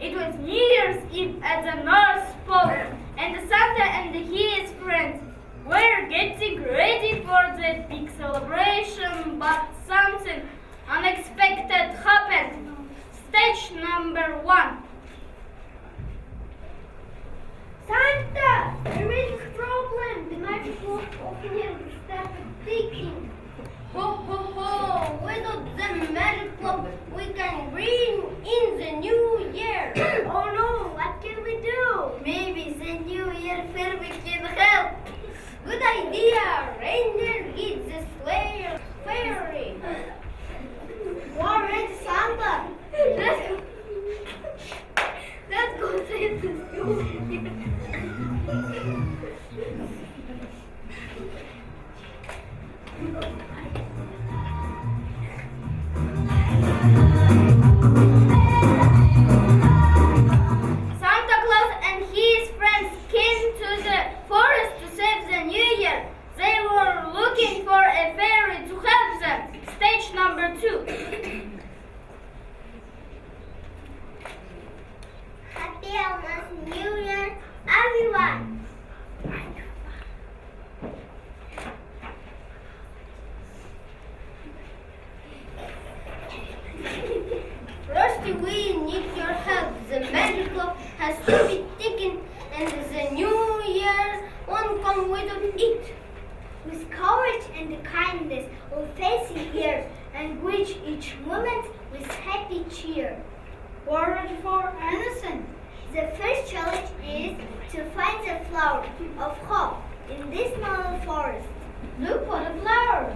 It was New Year's Eve at the North Pole, and Santa and his friends were getting ready for the big celebration, but something unexpected happened. Stage number 1. Santa, there is a problem. The magic clock of New started ticking. Ho ho ho! Without the magic clock, we can bring in the new year. Oh no, what can we do? Maybe the new year fairy can help. Good idea. Reindeer eat the slayer fairy. We're ready, Santa. Let's go save the new year. Santa Claus and his friends came to the forest to save the new year. They were looking for a fairy to help them. Stage number 2. Happy almost New Year, everyone! First, we need your help. The magic clock has to be ticking, and the new year won't come without it. With courage and kindness, we'll face the year and greet each moment with happy cheer. Word for innocent. The first challenge is to find the flower of hope in this small forest. Look for the flower.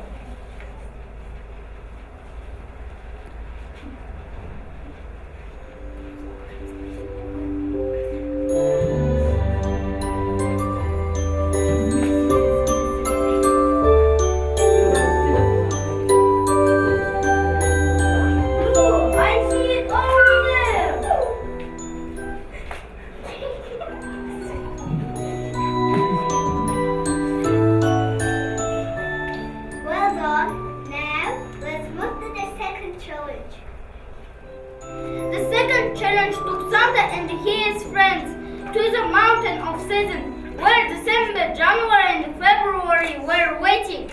The second challenge took Santa and his friends to the mountain of season, where December, January, and February were waiting.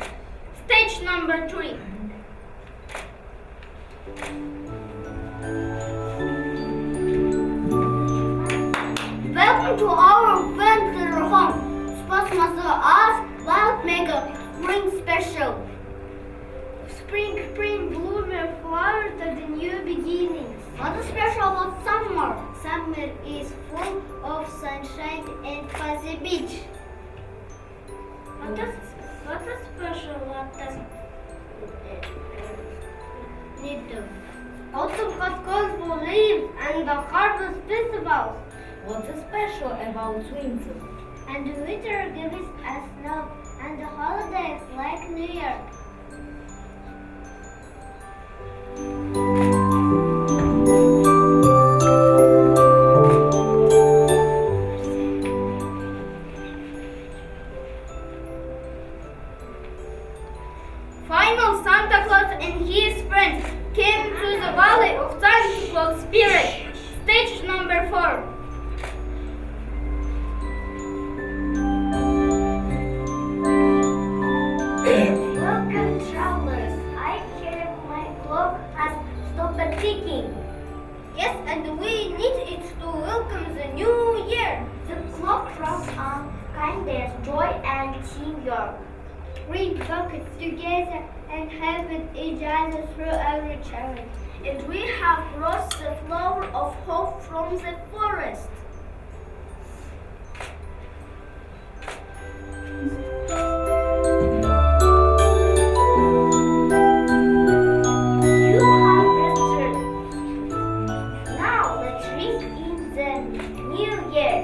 Stage number 3. Welcome to our winter home. Sportsmaster us about mega spring special. Spring, blooming flowers are the new beginnings. What is special about summer? Summer is full of sunshine and fuzzy beach. What is special about that? Autumn has colorful leaves and the harvest festivals. What is special about winter? And winter gives us snow and the holidays like New Year. Finally, Santa Claus and his friends came to the valley of Santa Claus Spirit. Stage number 4. Welcome, travelers. I hear my clock has stopped ticking. Yes, and we need it to welcome the new year. The clock runs on kindness, joy, and teamwork. Bring buckets together and help each other through every challenge. And we have brought the flower of hope from the forest. You have rested. Now let's ring in the new year.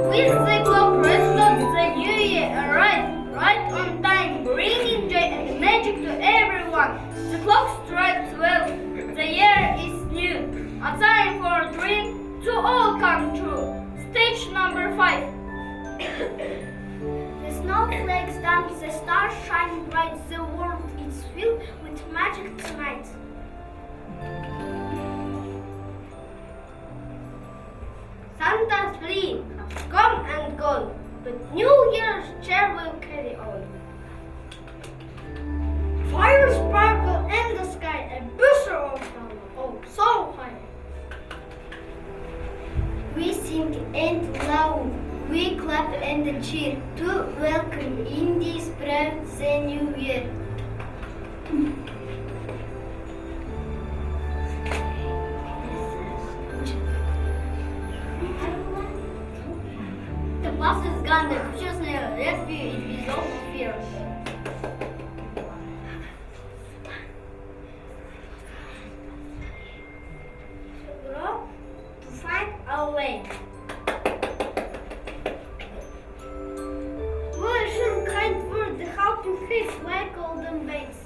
With the clock restored, the new year arrived right on time, bringing magic tonight. Santa's fleet has come and gone, but New Year's cheer will carry on. Fires sparkle in the sky and booster of them, oh so high. We sing and loud, we clap and cheer to welcome in this brand the new year. The past is gone, the future is near. Let's be it is all no fear. Grow to find our way. We should kind word the helping face like golden veins.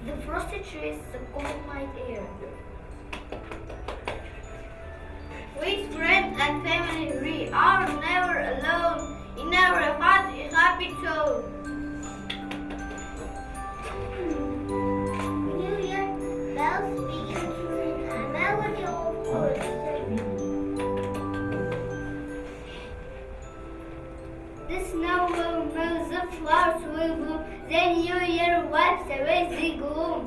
The frosty trees, the cold night air. With friends and family, we are never alone. In our heart is happy soul. New Year bells begin to ring a melody of chords. The snow will melt, the flowers will bloom. The New Year wipes away the gloom.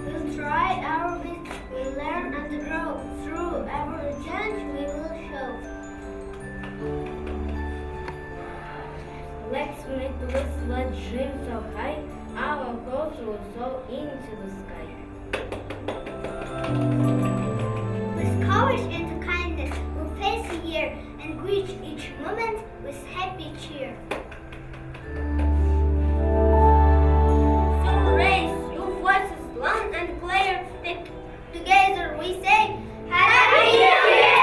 We'll try our best, we'll learn and grow. Through every change we will show. Let's make this let dream so high, our hopes will soar into the sky. With courage and kindness we'll face the year and greet each moment with happy cheer. So raise your voices loud and clear, and together we say, Happy New Year!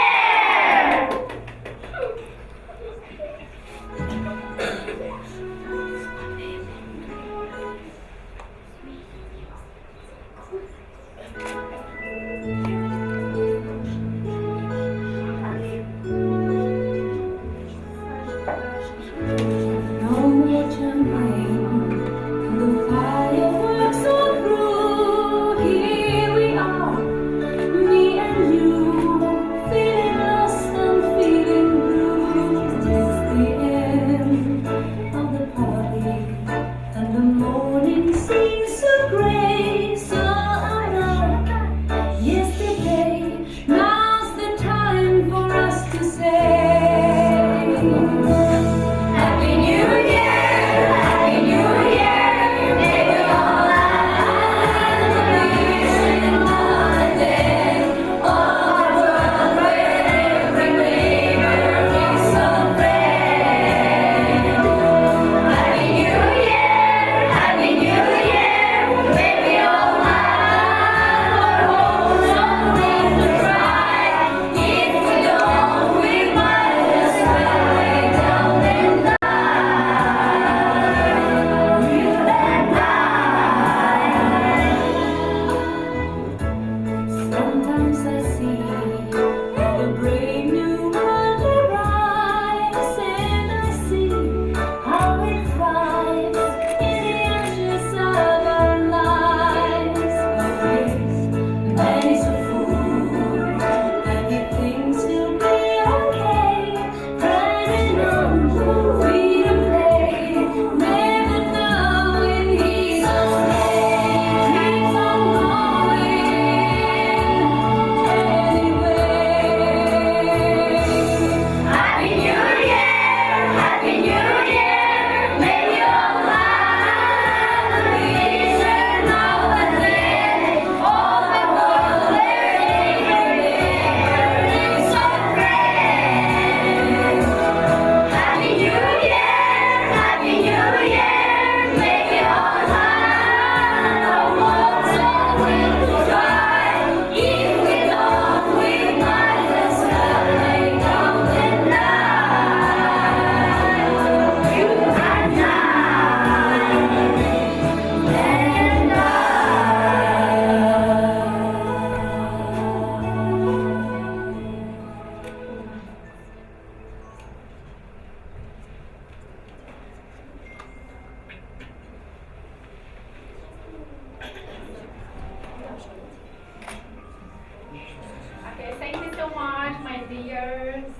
No autumn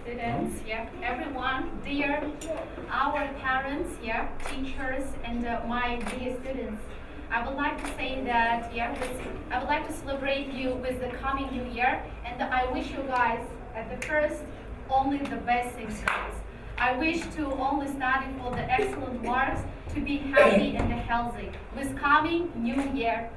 students, yeah, everyone, dear, our parents, yeah, teachers, and my dear students. I would like to say that, yeah, I would like to celebrate you with the coming new year, and I wish you guys at the first only the best things, guys. I wish to only study for the excellent marks, to be happy and healthy with coming new year.